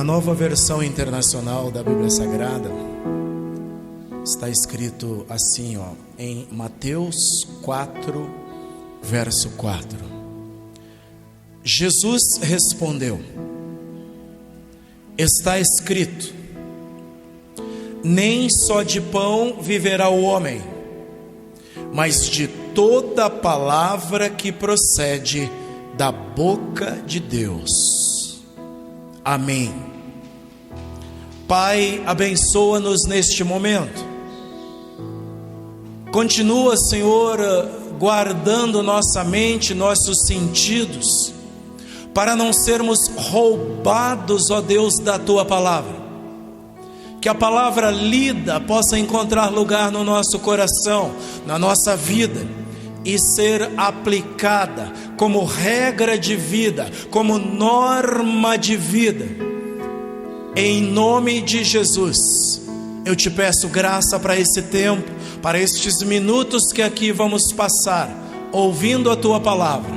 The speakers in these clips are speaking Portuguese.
Na Nova Versão Internacional da Bíblia Sagrada, está escrito assim, em Mateus 4, verso 4. Jesus respondeu: está escrito, nem só de pão viverá o homem, mas de toda palavra que procede da boca de Deus. Amém. Pai, abençoa-nos neste momento. Continua, Senhor, guardando nossa mente, nossos sentidos, para não sermos roubados, ó Deus, da Tua palavra. Que a palavra lida possa encontrar lugar no nosso coração, na nossa vida, e ser aplicada como regra de vida, como norma de vida. Em nome de Jesus, eu te peço graça para esse tempo, para estes minutos que aqui vamos passar, ouvindo a Tua palavra.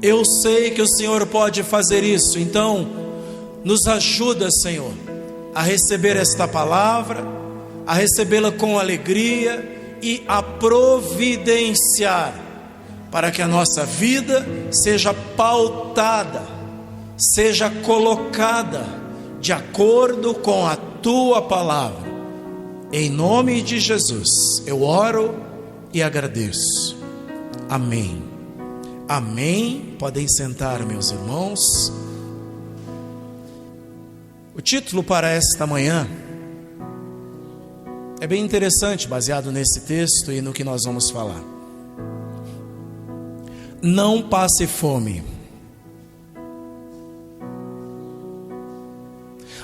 Eu sei que o Senhor pode fazer isso, então nos ajuda, Senhor, a receber esta palavra, a recebê-la com alegria e a providenciar para que a nossa vida seja pautada, seja colocada de acordo com a Tua palavra. Em nome de Jesus, eu oro e agradeço. Amém. Amém. Podem sentar, meus irmãos. O título para esta manhã é bem interessante, baseado nesse texto e no que nós vamos falar. Não passe fome.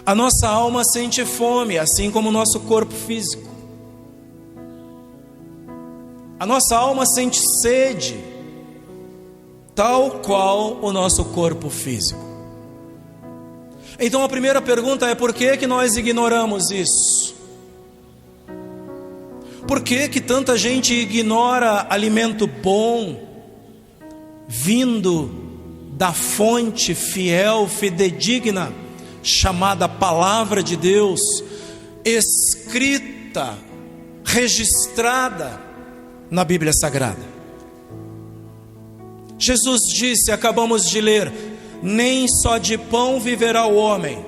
A nossa alma sente fome, assim como o nosso corpo físico. A nossa alma sente sede, tal qual o nosso corpo físico. Então a primeira pergunta é: por que nós ignoramos isso? Por que tanta gente ignora alimento bom, vindo da fonte fiel, fidedigna, chamada Palavra de Deus, escrita, registrada na Bíblia Sagrada? Jesus disse, acabamos de ler, nem só de pão viverá o homem,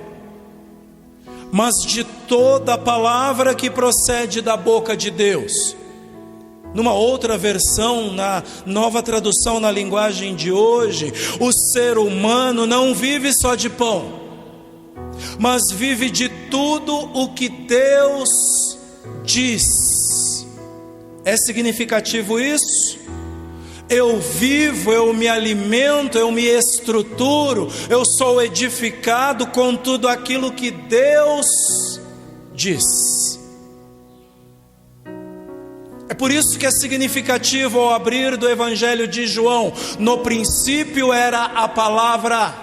mas de toda palavra que procede da boca de Deus. Numa outra versão, na Nova Tradução, na linguagem de hoje, o ser humano não vive só de pão, mas vive de tudo o que Deus diz. É significativo isso? Eu vivo, eu me alimento, eu me estruturo, eu sou edificado com tudo aquilo que Deus diz. É por isso que é significativo ao abrir do Evangelho de João: no princípio era a palavra,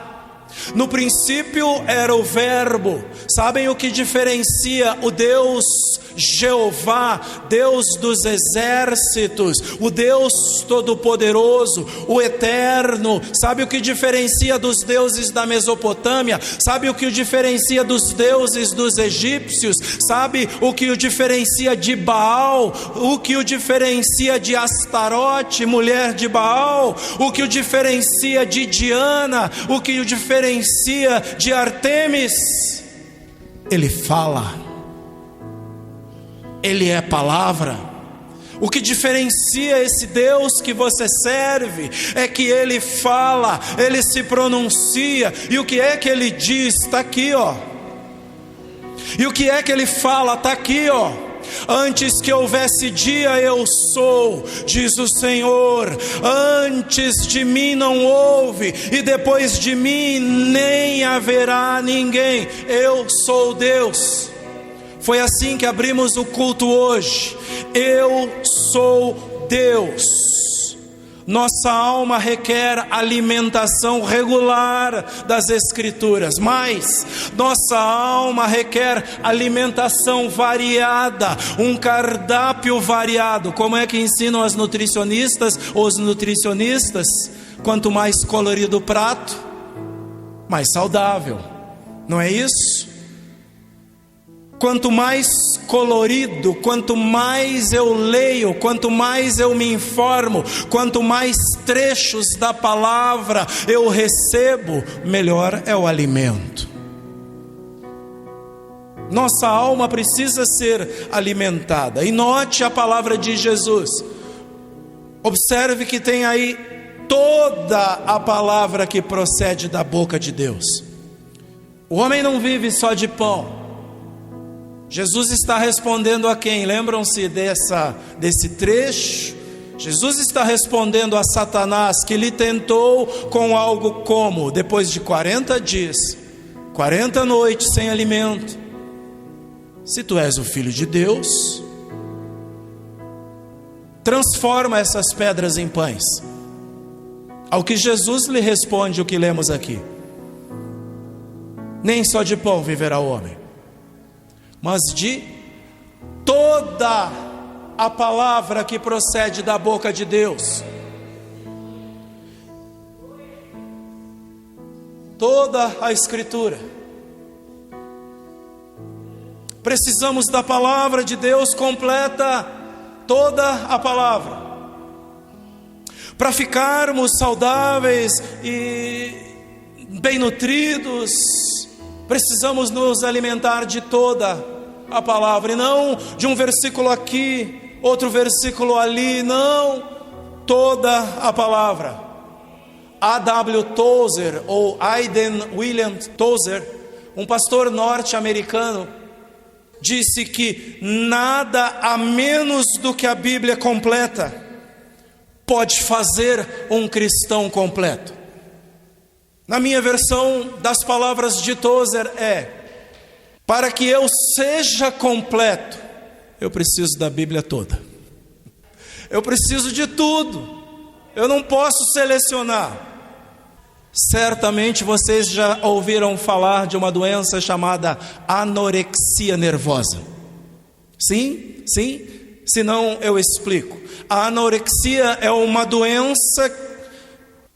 no princípio era o verbo. Sabem o que diferencia o Deus Jeová, Deus dos exércitos, o Deus Todo-Poderoso, o Eterno? Sabe o que diferencia dos deuses da Mesopotâmia? Sabe o que o diferencia dos deuses dos egípcios? Sabe o que o diferencia de Baal? O que o diferencia de Astarote, mulher de Baal? O que o diferencia de Diana? O que o diferencia de Artemis? Ele fala. Ele é palavra. O que diferencia esse Deus que você serve é que Ele fala, Ele se pronuncia. E o que é que Ele diz? Está aqui, E o que é que Ele fala? Está aqui, Antes que houvesse dia, eu sou, diz o Senhor. Antes de mim não houve, e depois de mim nem haverá ninguém. Eu sou Deus. Foi assim que abrimos o culto hoje. Eu sou Deus. Nossa alma requer alimentação regular das Escrituras, mas nossa alma requer alimentação variada, um cardápio variado. Como é que ensinam as nutricionistas ou os nutricionistas? Quanto mais colorido o prato, mais saudável. não é isso? Quanto mais colorido, quanto mais eu leio, quanto mais eu me informo, quanto mais trechos da palavra eu recebo, melhor é o alimento. Nossa alma precisa ser alimentada. E note a palavra de Jesus. Observe que tem aí toda a palavra que procede da boca de Deus. O homem não vive só de pão. Jesus está respondendo a quem? Lembram-se desse trecho? Jesus está respondendo a Satanás, que lhe tentou com algo como, depois de 40 dias, 40 noites sem alimento: se tu és o Filho de Deus, transforma essas pedras em pães. Ao que Jesus lhe responde o que lemos aqui: nem só de pão viverá o homem, mas de toda a palavra que procede da boca de Deus. Toda a Escritura. Precisamos da palavra de Deus completa, toda a palavra, para ficarmos saudáveis e bem nutridos. Precisamos nos alimentar de toda a palavra, e não de um versículo aqui, outro versículo ali, não, toda a palavra. A.W. Tozer, ou Aidan William Tozer, um pastor norte-americano, disse que nada a menos do que a Bíblia completa pode fazer um cristão completo. Na minha versão das palavras de Tozer para que eu seja completo, eu preciso da Bíblia toda. Eu preciso de tudo. Eu não posso selecionar. Certamente vocês já ouviram falar de uma doença chamada anorexia nervosa. Sim? Se não, eu explico. A anorexia é uma doença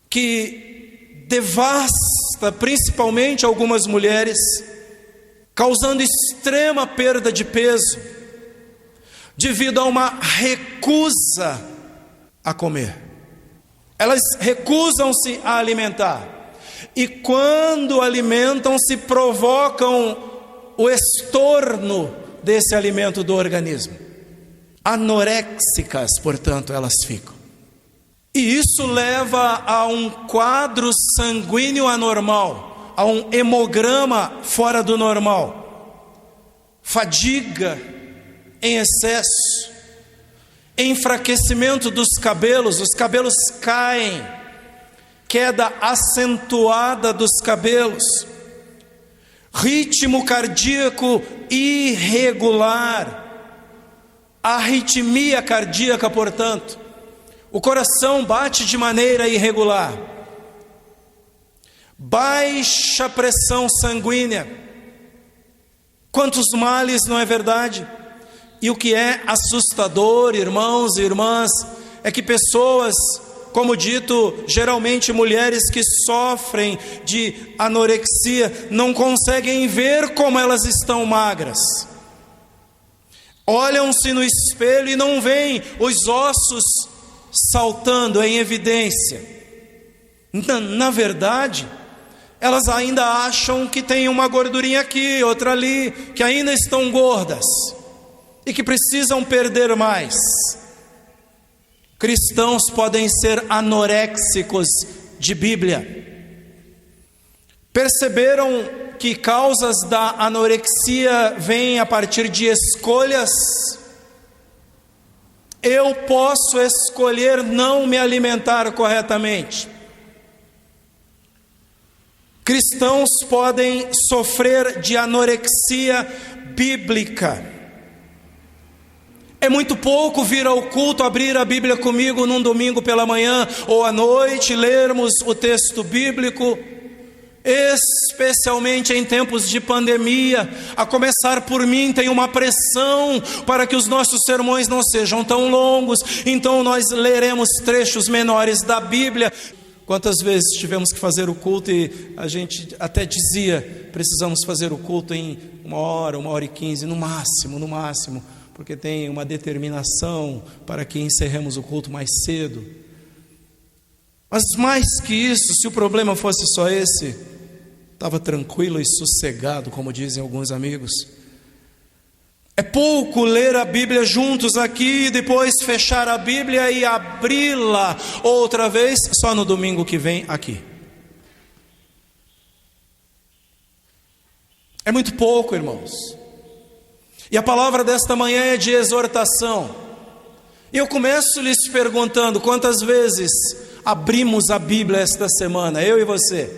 que devasta principalmente algumas mulheres, causando extrema perda de peso, devido a uma recusa a comer. Elas recusam-se a alimentar, e quando alimentam-se, provocam o estorno desse alimento do organismo. Anoréxicas, portanto, elas ficam. E isso leva a um quadro sanguíneo anormal, a um hemograma fora do normal, fadiga em excesso, enfraquecimento dos cabelos, os cabelos caem, queda acentuada dos cabelos, ritmo cardíaco irregular, arritmia cardíaca, portanto, o coração bate de maneira irregular, baixa pressão sanguínea. Quantos males, não é verdade? E o que é assustador, irmãos e irmãs, é que pessoas, como dito, geralmente mulheres que sofrem de anorexia, não conseguem ver como elas estão magras. Olham-se no espelho e não veem os ossos saltando em evidência. Na verdade, elas ainda acham que tem uma gordurinha aqui, outra ali, que ainda estão gordas e que precisam perder mais. Cristãos podem ser anoréxicos de Bíblia. Perceberam que causas da anorexia vêm a partir de escolhas? Eu posso escolher não me alimentar corretamente. Cristãos podem sofrer de anorexia bíblica. É muito pouco vir ao culto, abrir a Bíblia comigo num domingo pela manhã ou à noite, lermos o texto bíblico, especialmente em tempos de pandemia. A começar por mim, tem uma pressão para que os nossos sermões não sejam tão longos, então nós leremos trechos menores da Bíblia. Quantas vezes tivemos que fazer o culto e a gente até dizia: precisamos fazer o culto em 1h15, no máximo, porque tem uma determinação para que encerremos o culto mais cedo. Mas mais que isso, se o problema fosse só esse, estava tranquilo e sossegado, como dizem alguns amigos. É pouco ler a Bíblia juntos aqui, depois fechar a Bíblia e abri-la outra vez só no domingo que vem aqui. É muito pouco, irmãos. E a palavra desta manhã é de exortação. E eu começo lhes perguntando: quantas vezes abrimos a Bíblia esta semana, eu e você?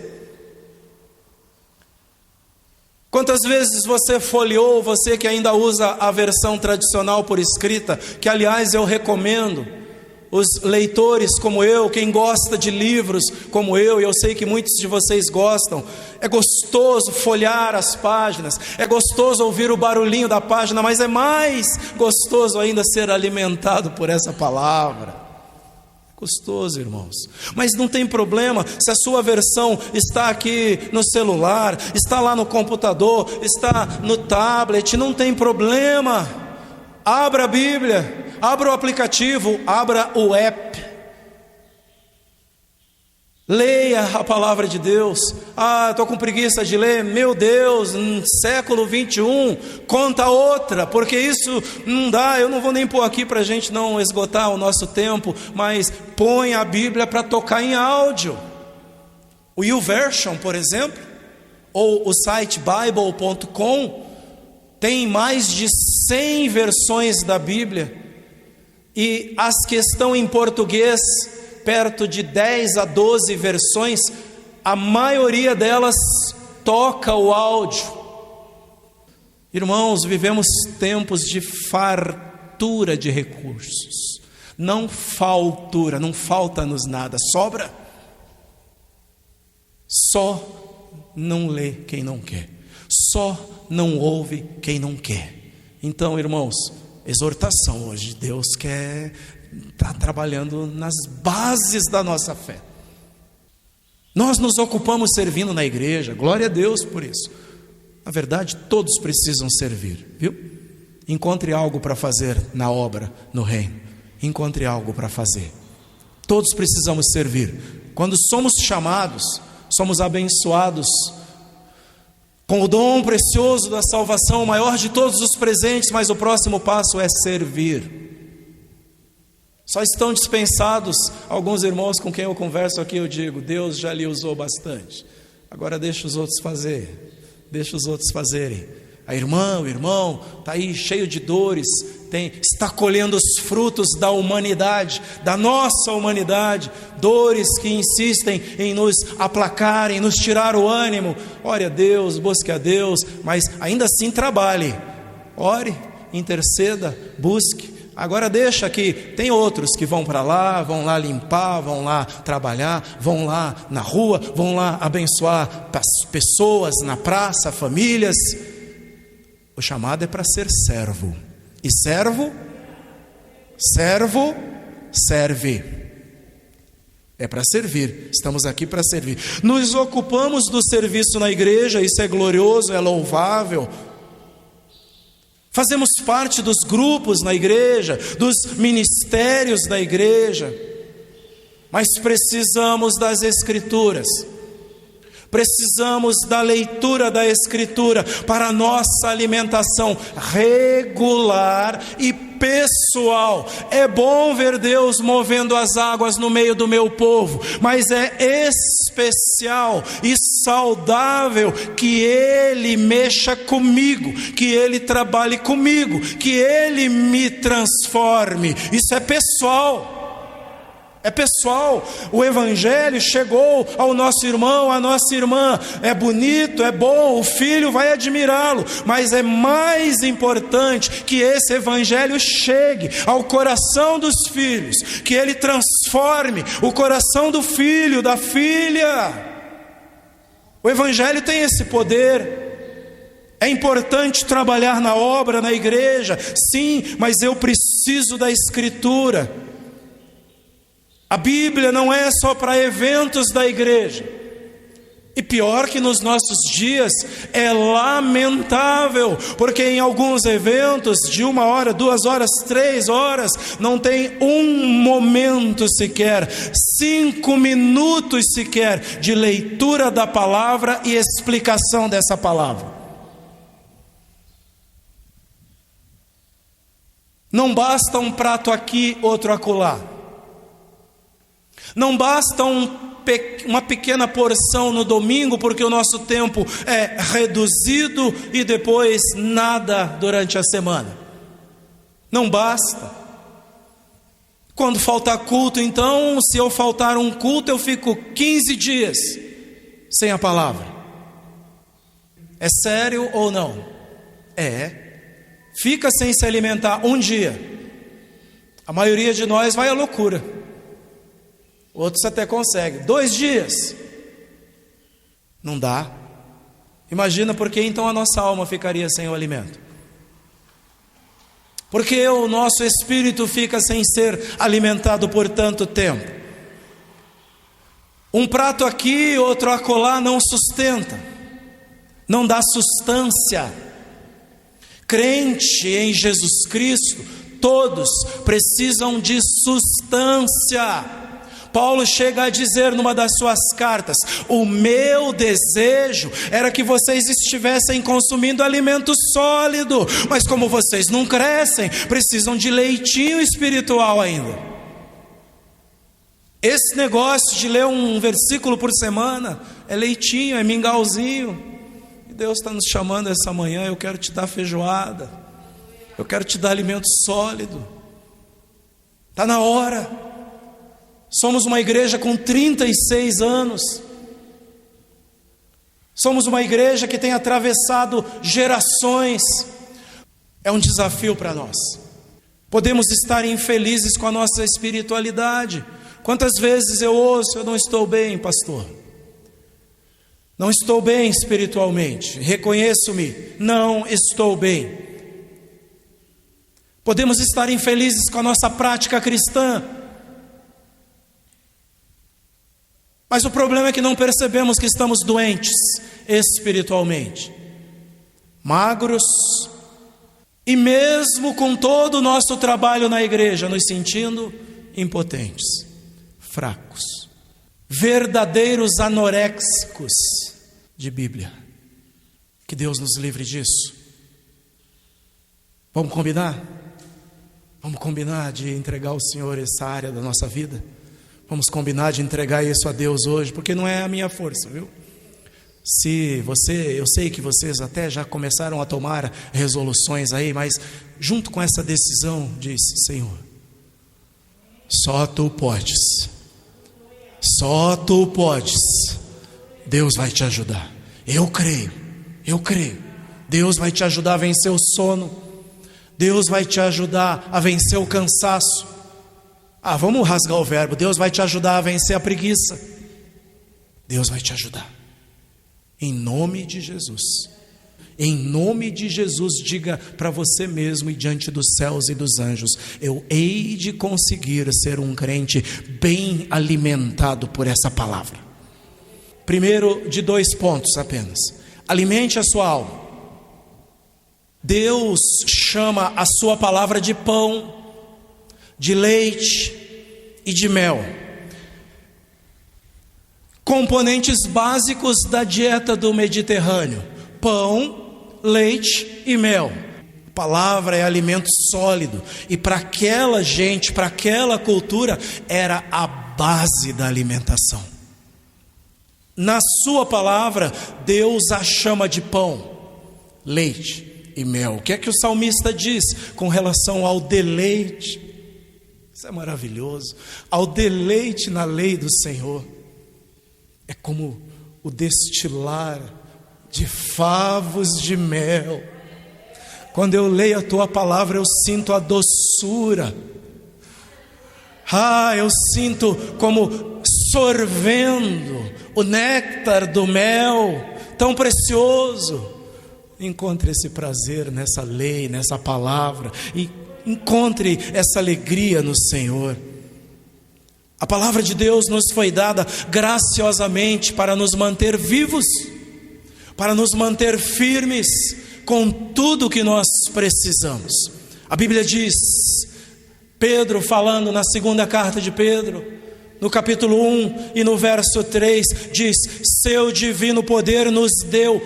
Quantas vezes você folheou, você que ainda usa a versão tradicional por escrita, que aliás eu recomendo, os leitores como eu, quem gosta de livros como eu sei que muitos de vocês gostam, é gostoso folhear as páginas, é gostoso ouvir o barulhinho da página, mas é mais gostoso ainda ser alimentado por essa palavra. Gostoso, irmãos. Mas não tem problema se a sua versão está aqui no celular, está lá no computador, está no tablet, não tem problema. Abra a Bíblia, abra o aplicativo, abra o app. Leia a palavra de Deus. Estou com preguiça de ler. Meu Deus, no século 21, conta outra, porque isso não dá. Eu não vou nem pôr aqui para a gente não esgotar o nosso tempo, mas põe a Bíblia para tocar em áudio. O YouVersion, por exemplo, ou o site bible.com, tem mais de 100 versões da Bíblia, e as que estão em português, perto de 10 a 12 versões, a maioria delas toca o áudio. Irmãos, vivemos tempos de fartura de recursos, não faltura, não falta-nos nada, sobra. Só não lê quem não quer, só não ouve quem não quer. Então, irmãos, exortação hoje, Deus está trabalhando nas bases da nossa fé. Nós nos ocupamos servindo na igreja, glória a Deus por isso. Na verdade, todos precisam servir, viu? Encontre algo para fazer na obra, no reino. Encontre algo para fazer. Todos precisamos servir. Quando somos chamados, somos abençoados com o dom precioso da salvação, o maior de todos os presentes, mas o próximo passo é servir. Só estão dispensados alguns irmãos com quem eu converso aqui. Eu digo: Deus já lhe usou bastante, agora deixa os outros fazerem. A irmã, o irmão está aí cheio de dores, está colhendo os frutos da humanidade, da nossa humanidade, dores que insistem em nos aplacar, em nos tirar o ânimo. Ore a Deus, busque a Deus, mas ainda assim trabalhe, ore, interceda, busque. Agora deixa que tem outros que vão lá limpar, vão lá trabalhar, vão lá na rua, vão lá abençoar pessoas na praça, famílias. O chamado é para ser servo, e servo serve. É para servir, estamos aqui para servir. Nos ocupamos do serviço na igreja, isso é glorioso, é louvável. Fazemos parte dos grupos na igreja, dos ministérios da igreja, mas precisamos das Escrituras, precisamos da leitura da Escritura para a nossa alimentação regular e pessoal. É bom ver Deus movendo as águas no meio do meu povo, mas é especial e saudável que Ele mexa comigo, que Ele trabalhe comigo, que Ele me transforme. Isso é pessoal. É pessoal. O Evangelho chegou ao nosso irmão, à nossa irmã. É bonito, é bom, o filho vai admirá-lo, mas é mais importante que esse Evangelho chegue ao coração dos filhos, que ele transforme o coração do filho, da filha. O Evangelho tem esse poder. É importante trabalhar na obra, na igreja, sim, mas eu preciso da Escritura. A Bíblia não é só para eventos da igreja. E pior que nos nossos dias, é lamentável, porque em alguns eventos de 1 hora, 2 horas, 3 horas, não tem um momento sequer, 5 minutos sequer de leitura da palavra e explicação dessa palavra. Não basta um prato aqui, outro acolá. Não basta uma pequena porção no domingo, porque o nosso tempo é reduzido, e depois nada durante a semana. Não basta. Quando faltar culto, então, se eu faltar um culto, eu fico 15 dias sem a palavra. É sério ou não? É. Fica sem se alimentar um dia. A maioria de nós vai à loucura. Outros até conseguem. 2 dias. Não dá. Imagina por que então a nossa alma ficaria sem o alimento. Porque o nosso espírito fica sem ser alimentado por tanto tempo. Um prato aqui, outro acolá não sustenta. Não dá sustância. Crente em Jesus Cristo, todos precisam de sustância. Paulo chega a dizer numa das suas cartas: o meu desejo era que vocês estivessem consumindo alimento sólido, mas como vocês não crescem, precisam de leitinho espiritual ainda. Esse negócio de ler um versículo por semana é leitinho, é mingauzinho. E Deus está nos chamando essa manhã: eu quero te dar feijoada, eu quero te dar alimento sólido. Está na hora. Somos uma igreja com 36 anos. Somos uma igreja que tem atravessado gerações. É um desafio para nós. Podemos estar infelizes com a nossa espiritualidade. Quantas vezes eu ouço: eu não estou bem, pastor. Não estou bem espiritualmente. Reconheço-me, não estou bem. Podemos estar infelizes com a nossa prática cristã. Mas o problema é que não percebemos que estamos doentes espiritualmente, magros, e mesmo com todo o nosso trabalho na igreja, nos sentindo impotentes, fracos, verdadeiros anoréxicos de Bíblia. Que Deus nos livre disso. Vamos combinar? Vamos combinar de entregar ao Senhor essa área da nossa vida? Vamos combinar de entregar isso a Deus hoje, porque não é a minha força, viu? Eu sei que vocês até já começaram a tomar resoluções aí, mas junto com essa decisão, disse: Senhor, só Tu podes, só Tu podes. Deus vai te ajudar. Eu creio. Deus vai te ajudar a vencer o sono. Deus vai te ajudar a vencer o cansaço. Vamos rasgar o verbo. Deus vai te ajudar a vencer a preguiça. Deus vai te ajudar. Em nome de Jesus. Em nome de Jesus, diga para você mesmo e diante dos céus e dos anjos: eu hei de conseguir ser um crente bem alimentado por essa palavra. Primeiro, de 2 pontos apenas. Alimente a sua alma. Deus chama a sua palavra de pão, de leite e de mel, componentes básicos da dieta do Mediterrâneo: pão, leite e mel. A palavra é alimento sólido, e para aquela gente, para aquela cultura, era a base da alimentação. Na sua palavra, Deus a chama de pão, leite e mel. O que é que o salmista diz com relação ao deleite? Isso é maravilhoso. Ao deleite na lei do Senhor. É como o destilar de favos de mel. Quando eu leio a Tua palavra, eu sinto a doçura. Eu sinto como sorvendo o néctar do mel, tão precioso. Encontre esse prazer nessa lei, nessa palavra, e encontre essa alegria no Senhor. A palavra de Deus nos foi dada graciosamente para nos manter vivos, para nos manter firmes com tudo o que nós precisamos. A Bíblia diz, Pedro falando na segunda carta de Pedro, no capítulo 1 e no verso 3, diz: seu divino poder nos deu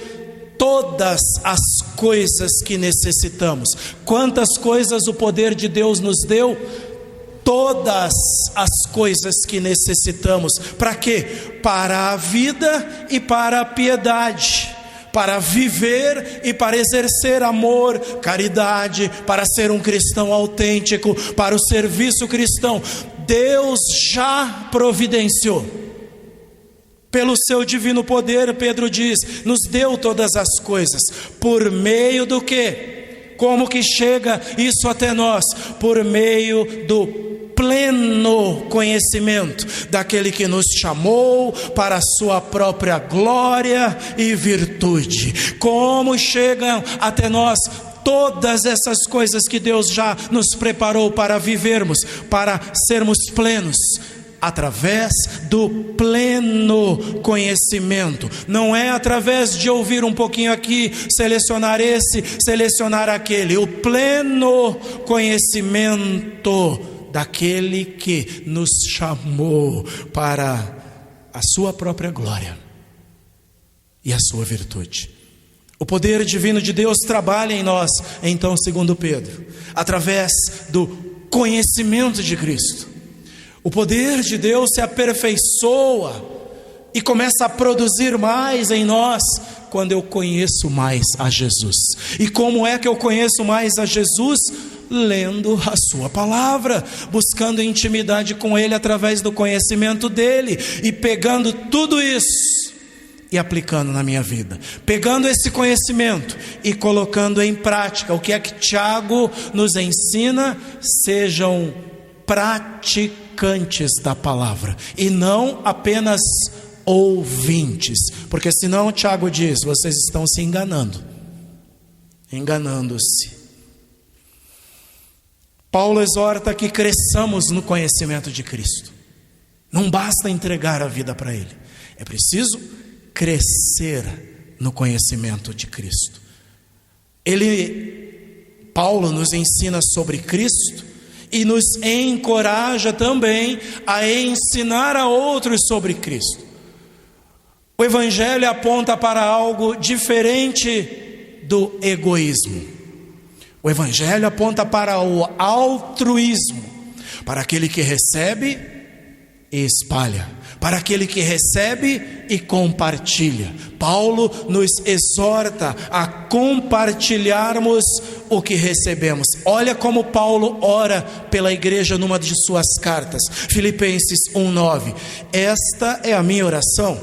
todas as coisas que necessitamos. Quantas coisas o poder de Deus nos deu? Todas as coisas que necessitamos. Para quê? Para a vida e para a piedade, para viver e para exercer amor, caridade, para ser um cristão autêntico, para o serviço cristão. Deus já providenciou. Pelo seu divino poder, Pedro diz, nos deu todas as coisas. Por meio do quê? Como que chega isso até nós? Por meio do pleno conhecimento daquele que nos chamou para a sua própria glória e virtude. Como chegam até nós todas essas coisas que Deus já nos preparou para vivermos, para sermos plenos? Através do pleno conhecimento. Não é através de ouvir um pouquinho aqui, selecionar esse, selecionar aquele. O pleno conhecimento daquele que nos chamou para a sua própria glória e a sua virtude. O poder divino de Deus trabalha em nós, então, segundo Pedro, através do conhecimento de Cristo. O poder de Deus se aperfeiçoa e começa a produzir mais em nós quando eu conheço mais a Jesus. E como é que eu conheço mais a Jesus? Lendo a sua palavra, buscando intimidade com Ele através do conhecimento dEle, e pegando tudo isso e aplicando na minha vida, pegando esse conhecimento e colocando em prática. O que é que Tiago nos ensina? Sejam praticantes da palavra e não apenas ouvintes, porque senão Tiago diz, vocês estão se enganando-se. Paulo exorta que cresçamos no conhecimento de Cristo. Não basta entregar a vida para Ele, é preciso crescer no conhecimento de Cristo. Paulo nos ensina sobre Cristo e nos encoraja também a ensinar a outros sobre Cristo. O Evangelho aponta para algo diferente do egoísmo. O Evangelho aponta para o altruísmo, para aquele que recebe e espalha, para aquele que recebe e compartilha. Paulo nos exorta a compartilharmos o que recebemos. Olha como Paulo ora pela igreja numa de suas cartas, Filipenses 1:9. Esta é a minha oração,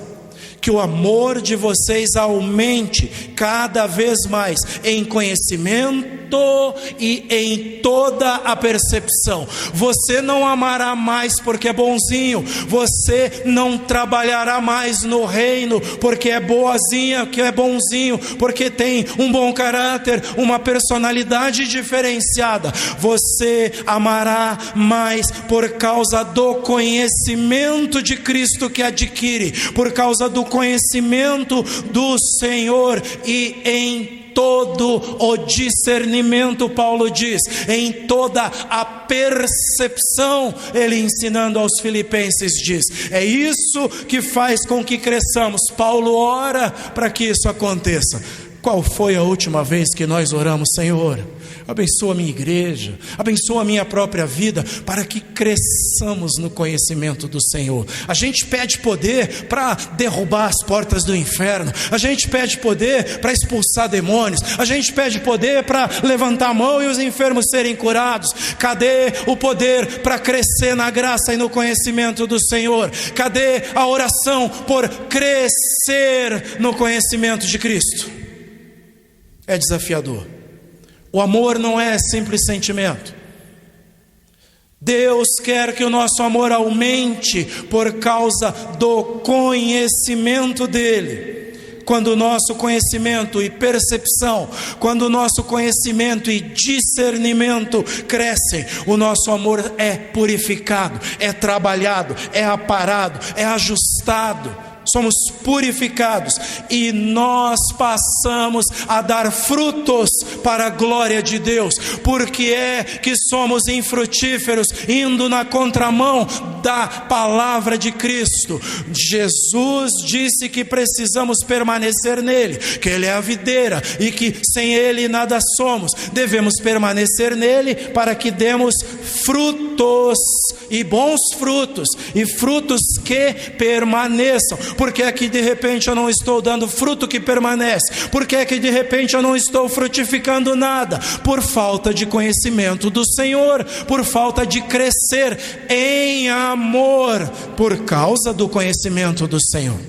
que o amor de vocês aumente cada vez mais em conhecimento e em toda a percepção. Você não amará mais porque é bonzinho, você não trabalhará mais no reino porque é boazinha, que é bonzinho, porque tem um bom caráter, uma personalidade diferenciada. Você amará mais por causa do conhecimento de Cristo que adquire, por causa do conhecimento do Senhor e em todo o discernimento, Paulo diz, em toda a percepção, ele ensinando aos filipenses diz, é isso que faz com que cresçamos. Paulo ora para que isso aconteça. Qual foi a última vez que nós oramos? Senhor, abençoa a minha igreja, abençoa a minha própria vida, para que cresçamos no conhecimento do Senhor. A gente pede poder para derrubar as portas do inferno, a gente pede poder para expulsar demônios, a gente pede poder para levantar a mão e os enfermos serem curados. Cadê o poder para crescer na graça e no conhecimento do Senhor? Cadê a oração por crescer no conhecimento de Cristo? É desafiador. O amor não é simples sentimento. Deus quer que o nosso amor aumente por causa do conhecimento dEle. quando o nosso conhecimento e percepção, quando o nosso conhecimento e discernimento crescem, o nosso amor é purificado, é trabalhado, é aparado, é ajustado. Somos purificados e nós passamos a dar frutos para a glória de Deus. Porque é que somos infrutíferos, indo na contramão da palavra de Cristo. Jesus disse que precisamos permanecer nele, que ele é a videira e que sem ele nada somos. Devemos permanecer nele para que demos frutos, e bons frutos, e frutos que permaneçam. Por que é que de repente eu não estou dando fruto que permanece? Por que é que de repente eu não estou frutificando nada? Por falta de conhecimento do Senhor, por falta de crescer em amor, por causa do conhecimento do Senhor.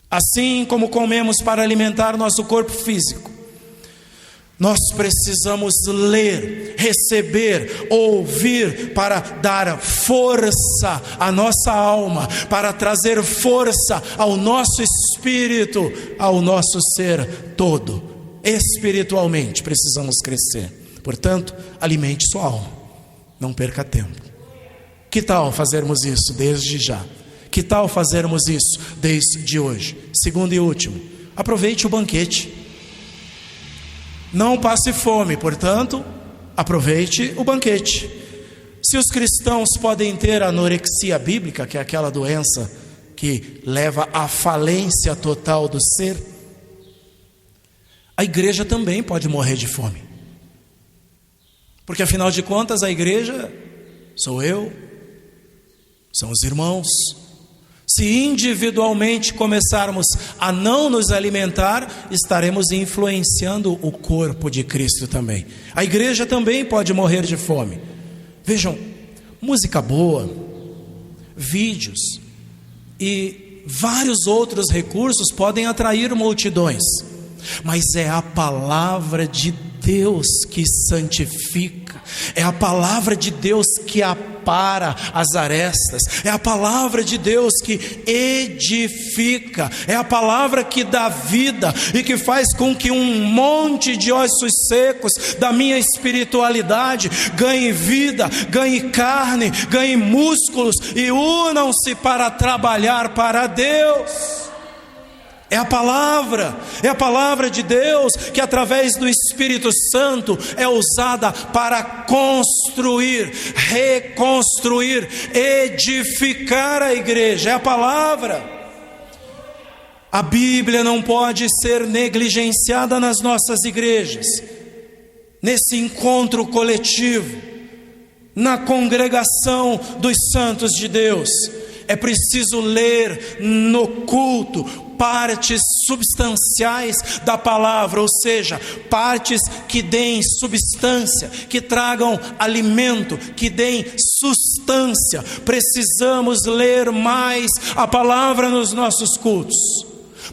Assim como comemos para alimentar nosso corpo físico, nós precisamos ler, receber, ouvir para dar força à nossa alma, para trazer força ao nosso espírito, ao nosso ser todo. Espiritualmente precisamos crescer. Portanto, alimente sua alma, não perca tempo. Que tal fazermos isso desde já? Que tal fazermos isso desde hoje? Segundo e último, aproveite o banquete. Não passe fome, portanto, aproveite o banquete. Se os cristãos podem ter anorexia bíblica, que é aquela doença que leva à falência total do ser, a igreja também pode morrer de fome. Porque afinal de contas a igreja sou eu, são os irmãos. Se individualmente começarmos a não nos alimentar, estaremos influenciando o corpo de Cristo também. A igreja também pode morrer de fome. Vejam, música boa, vídeos e vários outros recursos podem atrair multidões, mas é a palavra de Deus que santifica, é a palavra de Deus que apara as arestas, é a palavra de Deus que edifica, é a palavra que dá vida e que faz com que um monte de ossos secos da minha espiritualidade ganhe vida, ganhe carne, ganhe músculos e unam-se para trabalhar para Deus. É a palavra de Deus que através do Espírito Santo é usada para construir, reconstruir, edificar a igreja. É a palavra. A Bíblia não pode ser negligenciada nas nossas igrejas, nesse encontro coletivo, na congregação dos santos de Deus. É preciso ler no culto partes substanciais da palavra, ou seja, partes que deem substância, que tragam alimento, que deem sustância. Precisamos ler mais a palavra nos nossos cultos.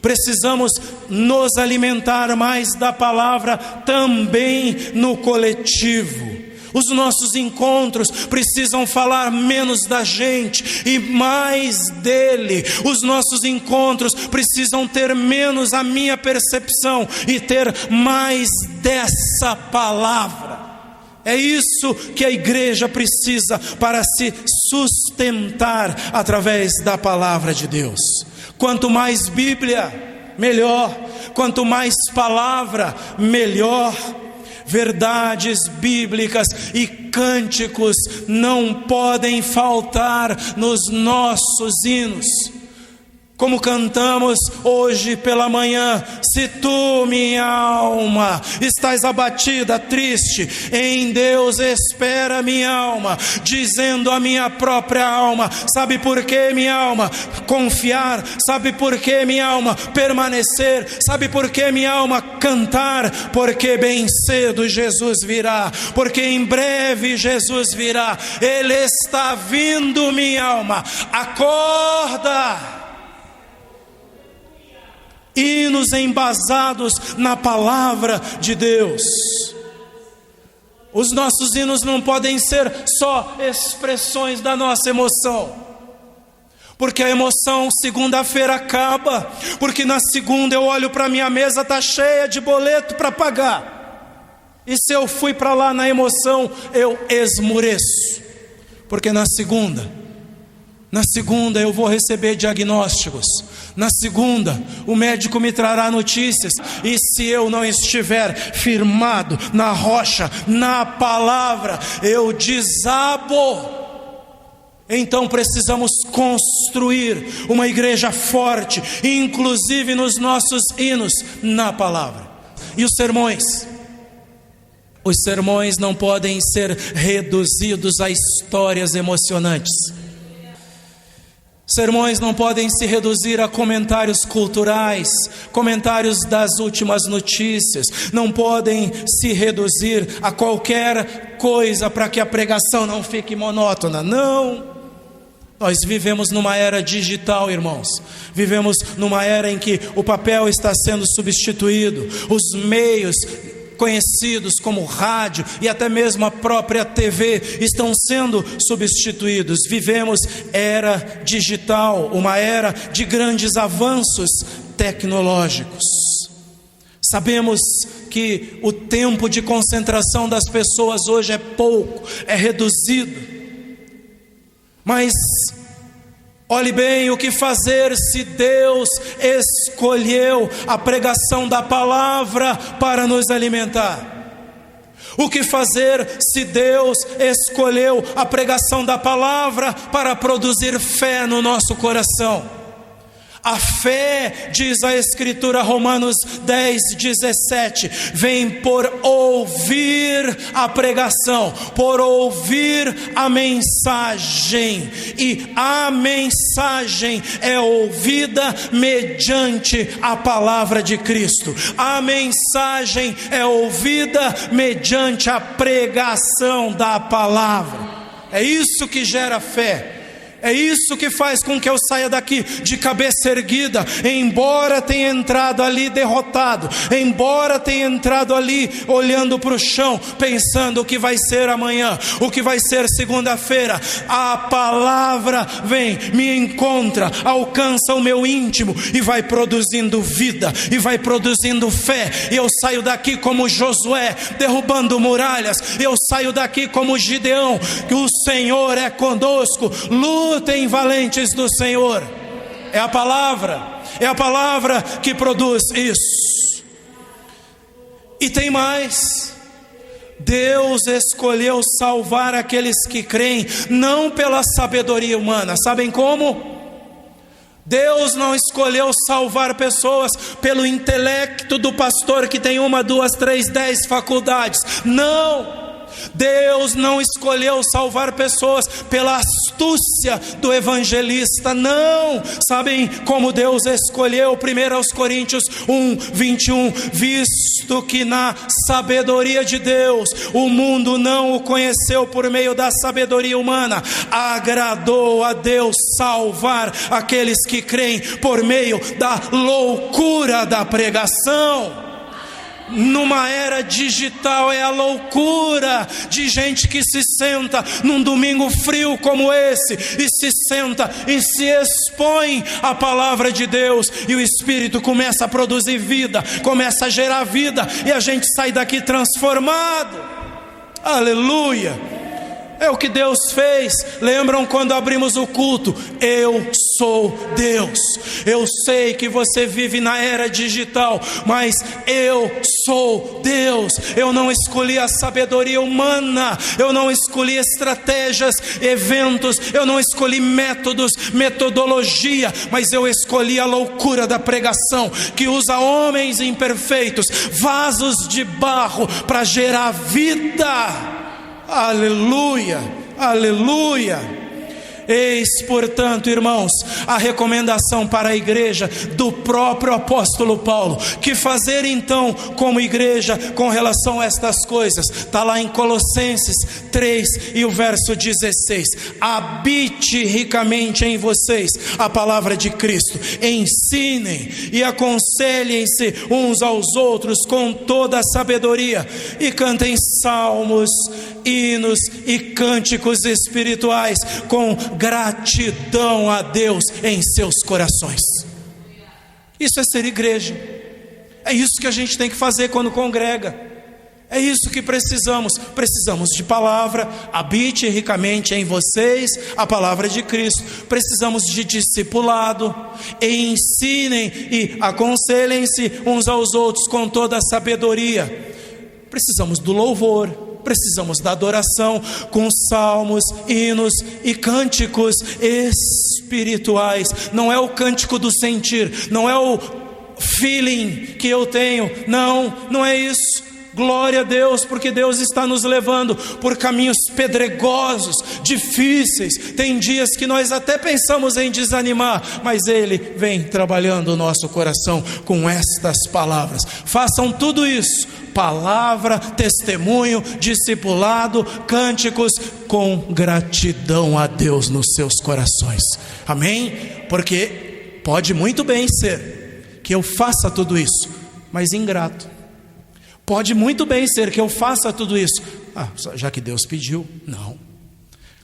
Precisamos nos alimentar mais da palavra também no coletivo. Os nossos encontros precisam falar menos da gente e mais dele. Os nossos encontros precisam ter menos a minha percepção e ter mais dessa palavra. É isso que a igreja precisa para se sustentar através da palavra de Deus. Quanto mais Bíblia, melhor. Quanto mais palavra, melhor. Verdades bíblicas e cânticos não podem faltar nos nossos hinos. Como cantamos hoje pela manhã: se tu, minha alma, estás abatida, triste, em Deus espera minha alma, dizendo a minha própria alma: sabe por que, minha alma? Confiar. Sabe por que, minha alma? Permanecer. Sabe por que, minha alma? Cantar. Porque bem cedo Jesus virá, porque em breve Jesus virá. Ele está vindo, minha alma, acorda. Hinos embasados na palavra de Deus. Os nossos hinos não podem ser só expressões da nossa emoção, porque a emoção segunda-feira acaba, porque na segunda eu olho para minha mesa, está cheia de boleto para pagar, e se eu fui para lá na emoção, eu esmureço, porque na segunda eu vou receber diagnósticos, na segunda o médico me trará notícias, e se eu não estiver firmado na rocha, na palavra, eu desabo. Então precisamos construir uma igreja forte, inclusive nos nossos hinos, na palavra. E os sermões não podem ser reduzidos a histórias emocionantes. Sermões não podem se reduzir a comentários culturais, comentários das últimas notícias, não podem se reduzir a qualquer coisa para que a pregação não fique monótona. Não! Nós vivemos numa era digital, irmãos. Vivemos numa era em que o papel está sendo substituído, os meios conhecidos como rádio e até mesmo a própria TV estão sendo substituídos. Vivemos era digital, uma era de grandes avanços tecnológicos. Sabemos que o tempo de concentração das pessoas hoje é pouco, é reduzido. Mas olhe bem, o que fazer se Deus escolheu a pregação da palavra para nos alimentar? O que fazer se Deus escolheu a pregação da palavra para produzir fé no nosso coração? A fé, diz a Escritura, Romanos 10:17, vem por ouvir a pregação, por ouvir a mensagem, e a mensagem é ouvida mediante a palavra de Cristo. A mensagem é ouvida mediante a pregação da palavra. É isso que gera fé. É isso que faz com que eu saia daqui de cabeça erguida, embora tenha entrado ali derrotado, embora tenha entrado ali olhando para o chão, pensando o que vai ser amanhã, o que vai ser segunda-feira. A palavra vem, me encontra, alcança o meu íntimo e vai produzindo vida, e vai produzindo fé, e eu saio daqui como Josué, derrubando muralhas. Eu saio daqui como Gideão, que o Senhor é conosco. Lutem, valentes do Senhor. É a palavra que produz isso. E tem mais. Deus escolheu salvar aqueles que creem, não pela sabedoria humana. Sabem como? Deus não escolheu salvar pessoas pelo intelecto do pastor que tem 1, 2, 3, 10 faculdades. Não! Deus não escolheu salvar pessoas pela astúcia do evangelista. Não! Sabem como Deus escolheu? 1 Coríntios 1:21, visto que na sabedoria de Deus o mundo não o conheceu por meio da sabedoria humana, agradou a Deus salvar aqueles que creem por meio da loucura da pregação. Numa era digital é a loucura de gente que se senta num domingo frio como esse, e se senta e se expõe à palavra de Deus, e o Espírito começa a produzir vida, começa a gerar vida, e a gente sai daqui transformado. Aleluia! É o que Deus fez. Lembram quando abrimos o culto? Eu sou Deus. Eu sei que você vive na era digital, mas eu sou Deus. Eu não escolhi a sabedoria humana, eu não escolhi estratégias, eventos, eu não escolhi métodos, metodologia, mas eu escolhi a loucura da pregação, que usa homens imperfeitos, vasos de barro, para gerar vida. Aleluia, aleluia. Eis, portanto, irmãos, a recomendação para a igreja do próprio apóstolo Paulo. Que fazer então como igreja com relação a estas coisas? Está lá em Colossenses 3 e o verso 16. Habite ricamente em vocês a palavra de Cristo. Ensinem e aconselhem-se uns aos outros com toda a sabedoria, e cantem salmos, hinos e cânticos espirituais com gratidão a Deus em seus corações. Isso é ser igreja. É isso que a gente tem que fazer quando congrega. É isso que precisamos. Precisamos de palavra, habite ricamente em vocês a palavra de Cristo. Precisamos de discipulado, e ensinem e aconselhem-se uns aos outros com toda a sabedoria. Precisamos do louvor, precisamos da adoração com salmos, hinos e cânticos espirituais. Não é o cântico do sentir, não é o feeling que eu tenho, não é isso. Glória a Deus, porque Deus está nos levando por caminhos pedregosos, difíceis. Tem dias que nós até pensamos em desanimar, mas Ele vem trabalhando o nosso coração com estas palavras. Façam tudo isso: palavra, testemunho, discipulado, cânticos, com gratidão a Deus nos seus corações. Amém? Porque pode muito bem ser que eu faça tudo isso, mas ingrato. Pode muito bem ser que eu faça tudo isso, já que Deus pediu. Não,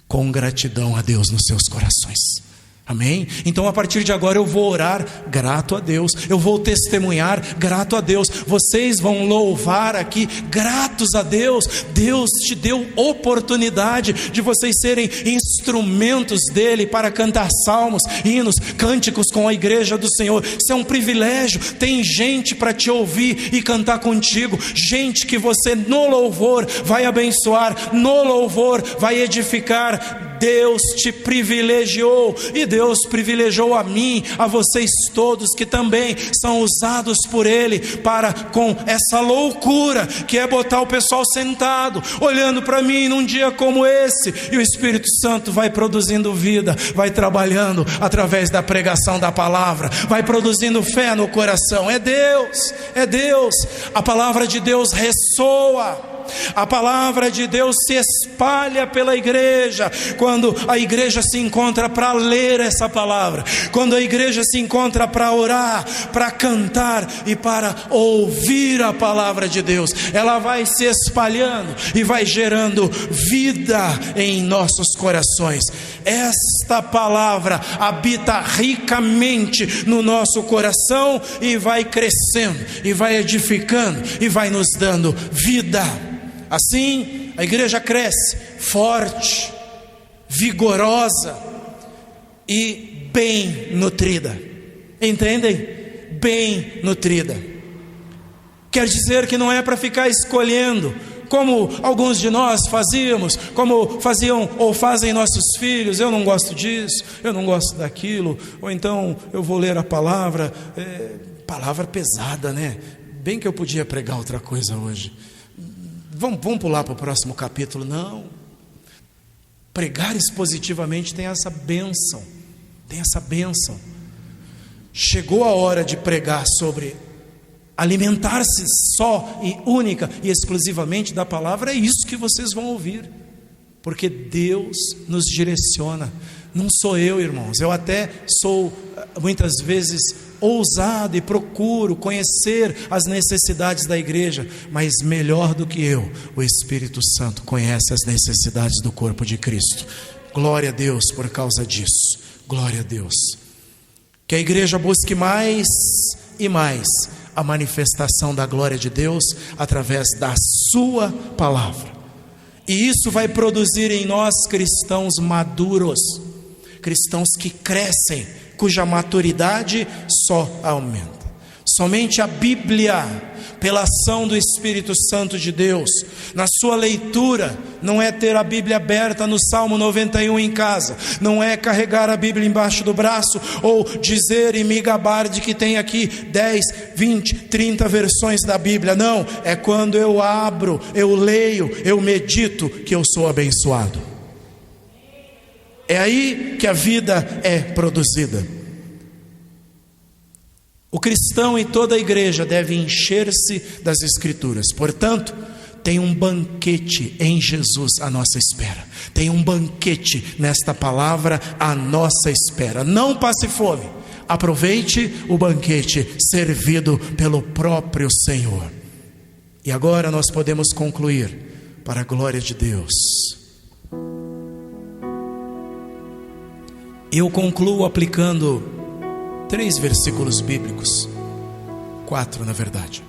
com gratidão a Deus nos seus corações. Amém? Então a partir de agora eu vou orar grato a Deus, eu vou testemunhar grato a Deus, vocês vão louvar aqui gratos a Deus. Deus te deu oportunidade de vocês serem instrumentos dele para cantar salmos, hinos, cânticos com a igreja do Senhor. Isso é um privilégio. Tem gente para te ouvir e cantar contigo, gente que você no louvor vai abençoar, no louvor vai edificar. Deus te privilegiou, e Deus privilegiou a mim, a vocês todos que também são usados por Ele para, com essa loucura que é botar o pessoal sentado, olhando para mim num dia como esse, e o Espírito Santo vai produzindo vida, vai trabalhando através da pregação da palavra, vai produzindo fé no coração. É Deus, a palavra de Deus ressoa. A palavra de Deus se espalha pela igreja, quando a igreja se encontra para ler essa palavra, quando a igreja se encontra para orar, para cantar e para ouvir a palavra de Deus. Ela vai se espalhando e vai gerando vida em nossos corações. Esta palavra habita ricamente no nosso coração e vai crescendo, e vai edificando, e vai nos dando vida. Assim, a igreja cresce forte, vigorosa e bem nutrida. Entendem? Bem nutrida. Quer dizer que não é para ficar escolhendo, como alguns de nós fazíamos, como faziam ou fazem nossos filhos. Eu não gosto disso, eu não gosto daquilo, ou então eu vou ler a palavra. Palavra pesada, né? Bem que eu podia pregar outra coisa hoje. Vamos pular para o próximo capítulo. Não. Pregar expositivamente tem essa bênção. Chegou a hora de pregar sobre alimentar-se só e única e exclusivamente da palavra. É isso que vocês vão ouvir, porque Deus nos direciona. Não sou eu, irmãos. Eu até sou muitas vezes ousado e procuro conhecer as necessidades da igreja, mas melhor do que eu, o Espírito Santo conhece as necessidades do corpo de Cristo. Glória a Deus por causa disso. Glória a Deus. Que a igreja busque mais e mais a manifestação da glória de Deus através da sua palavra. E isso vai produzir em nós cristãos maduros, cristãos que crescem, cuja maturidade só aumenta. Somente a Bíblia, pela ação do Espírito Santo de Deus, na sua leitura, não é ter a Bíblia aberta no Salmo 91 em casa, não é carregar a Bíblia embaixo do braço, ou dizer e me gabar de que tem aqui 10, 20, 30 versões da Bíblia. Não, é quando eu abro, eu leio, eu medito, que eu sou abençoado. É aí que a vida é produzida. O cristão e toda a igreja deve encher-se das Escrituras. Portanto, tem um banquete em Jesus à nossa espera. Tem um banquete nesta palavra à nossa espera. Não passe fome. Aproveite o banquete servido pelo próprio Senhor. E agora nós podemos concluir, para a glória de Deus. Eu concluo aplicando 3 versículos bíblicos, 4 na verdade.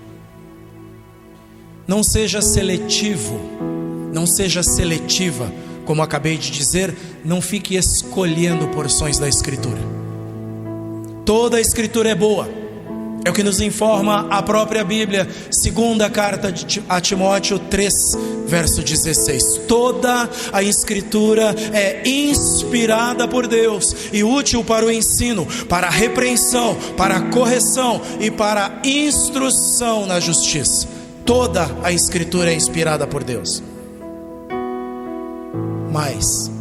Não seja seletivo, não seja seletiva, como acabei de dizer, não fique escolhendo porções da Escritura. Toda a Escritura é boa, é o que nos informa a própria Bíblia, segunda carta a Timóteo 3, verso 16. Toda a Escritura é inspirada por Deus e útil para o ensino, para a repreensão, para a correção e para a instrução na justiça. Toda a Escritura é inspirada por Deus. Mas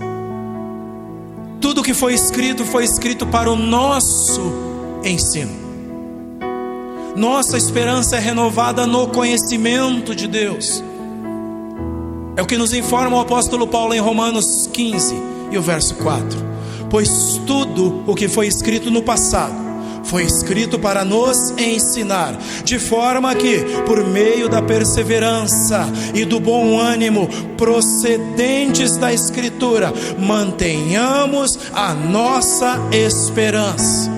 tudo que foi escrito para o nosso ensino. Nossa esperança é renovada no conhecimento de Deus. É o que nos informa o apóstolo Paulo em Romanos 15 e o verso 4. Pois tudo o que foi escrito no passado foi escrito para nos ensinar, de forma que, por meio da perseverança e do bom ânimo procedentes da Escritura, mantenhamos a nossa esperança.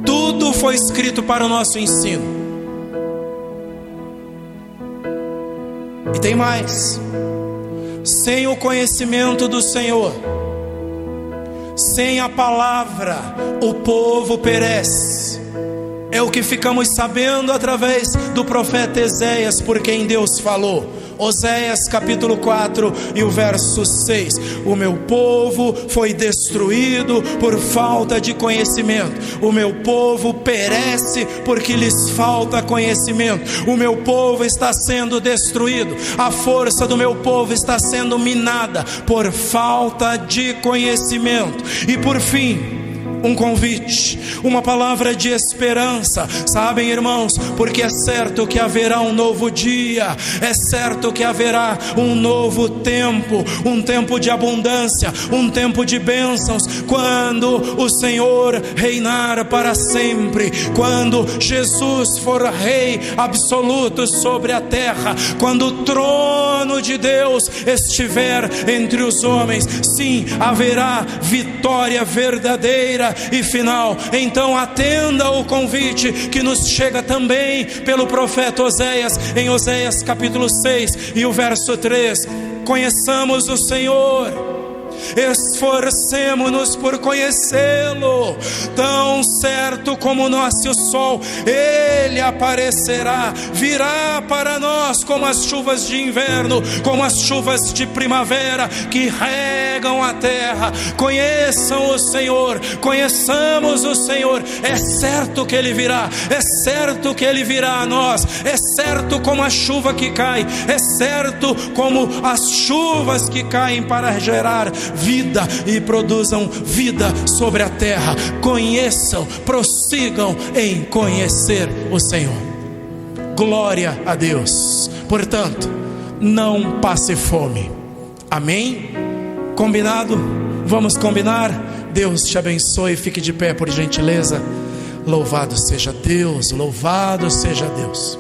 Tudo foi escrito para o nosso ensino. E tem mais: sem o conhecimento do Senhor, sem a palavra, o povo perece. É o que ficamos sabendo através do profeta Oséias, por quem Deus falou. Oséias capítulo 4 e o verso 6. O meu povo foi destruído por falta de conhecimento. O meu povo perece porque lhes falta conhecimento. O meu povo está sendo destruído. A força do meu povo está sendo minada por falta de conhecimento. E por fim, um convite, uma palavra de esperança. Sabem, irmãos, porque é certo que haverá um novo dia, é certo que haverá um novo tempo, um tempo de abundância, um tempo de bênçãos, quando o Senhor reinar para sempre, quando Jesus for Rei absoluto sobre a terra, quando o trono de Deus estiver entre os homens. Sim, haverá vitória verdadeira e final. Então atenda o convite que nos chega também pelo profeta Oséias, em Oséias capítulo 6 e o verso 3. Conheçamos o Senhor, esforcemo-nos por conhecê-lo. Tão certo como nasce o sol, ele aparecerá, virá para nós como as chuvas de inverno, como as chuvas de primavera que regam a terra. Conheçam o Senhor, conheçamos o Senhor. É certo que ele virá, é certo que ele virá a nós, é certo como a chuva que cai, é certo como as chuvas que caem para gerar vida e produzam vida sobre a terra. Conheçam, prossigam em conhecer o Senhor. Glória a Deus. Portanto, não passe fome. Amém? Combinado? Vamos combinar? Deus te abençoe. Fique de pé, por gentileza. Louvado seja Deus, louvado seja Deus.